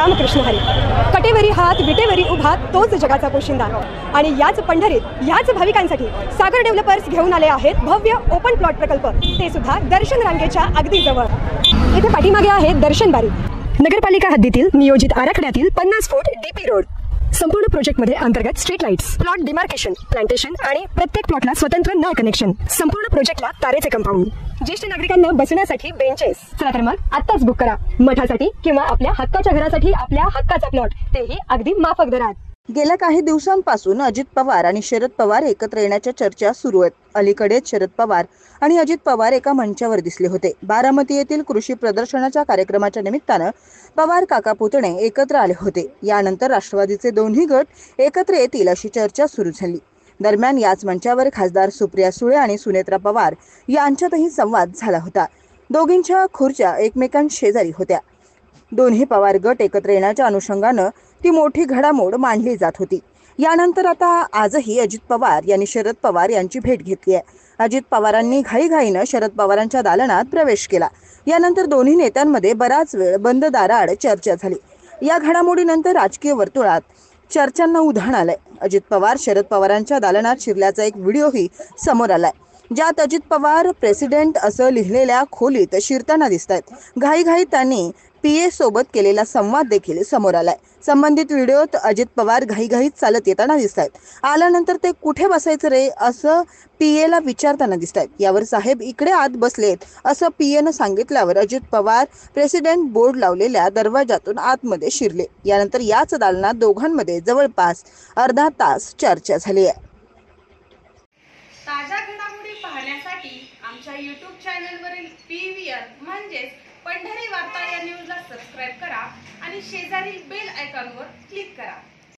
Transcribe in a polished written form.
रामकृष्ण हरी. कटेवरी हात विटेवरी उभा तोच जगाचा पोशिंदा. आणि याच पंढरीत याच भाविकांसाठी सागर डेव्हलपर्स घेऊन आले आहेत भव्य ओपन प्लॉट प्रकल्प, ते सुद्धा दर्शन रांगेच्या अगदी जवळ. इथे पाठीमागे आहे दर्शन बारी. नगरपालिका हद्दीतील नियोजित आराखड्यातील 50 फूट डीपी रोड. संपूर्ण प्रोजेक्टमध्ये अंतर्गत street lights, plot demarcation, plantation आणि प्रत्येक प्लॉटला स्वतंत्र नळ कनेक्शन. संपूर्ण प्रोजेक्टला तारेचे कंपाऊंड. ज्येष्ठ नागरिकांना बसण्यासाठी बेंचेस. चला तर मग आत्ताच बुक करा. मठासाठी किंवा आपल्या हक्काच्या घरासाठी आपल्या हक्काचा प्लॉट, तेही अगदी माफक दरात. गेल्या काही दिवसांपासून अजित पवार आणि शरद पवार एकत्र येण्याच्या चर्चा सुरू आहेत. अलीकडेच शरद पवार आणि अजित पवार एका मंचावर दिसले होते. बारामती येथील कृषी प्रदर्शनाच्या कार्यक्रमाच्या निमित्तानं पवार काका पुतणे एकत्र आले होते. यानंतर राष्ट्रवादीचे दोन्ही गट एकत्र येतील अशी चर्चा सुरू झाली. दरम्यान याच मंचावर खासदार सुप्रिया सुळे आणि सुनेत्रा पवार यांच्यातही संवाद झाला होता. दोघींच्या खुर्च्या एकमेकांशेजारी होत्या. दोन्ही पवार गट एकत्र येण्याच्या अनुषंगानं ती मोठी घडामोड मांडली जात होती. यानंतर आता आजही अजित पवार यांनी शरद पवार यांची भेट घेतली आहे. अजित पवारांनी घाईघाईनं शरद पवारांच्या दालनात प्रवेश केला. यानंतर दोन्ही नेत्यांमध्ये बराच वेळ बंद दाराआड चर्चा झाली. या घडामोडीनंतर राजकीय वर्तुळात चर्चांना उधाण आलंय. अजित पवार शरद पवारांच्या दालनात शिरल्याचा एक व्हिडिओही समोर आलाय, ज्यात अजित पवार प्रेसिडेंट असं लिहिलेल्या खोलीत शिरताना दिसत आहेत. घाईघाईत त्यांनी पीए सोबत केलेला संवाद देखील समोर आलाय. संबंधित व्हिडिओत अजित पवार घाईघाईत चालत येताना दिसत आहेत. आल्यानंतर ते कुठे बसायचं रे असं पीएला विचारताना दिसत आहेत. यावर साहेब इकडे आत बसलेत असं पीएनं सांगितल्यावर अजित पवार प्रेसिडेंट बोर्ड लावलेल्या दरवाजातून आतमध्ये शिरले. यानंतर याच दालनात दोघांमध्ये जवळपास अर्धा तास चर्चा झाली आहे. ताज्या घडामोडी पाहण्यासाठी आमच्या YouTube चॅनलवरील PVR म्हणजेच पंढरी वार्ता या न्यूजला सबस्क्राईब करा आणि शेजारील बेल आयकॉनवर क्लिक करा.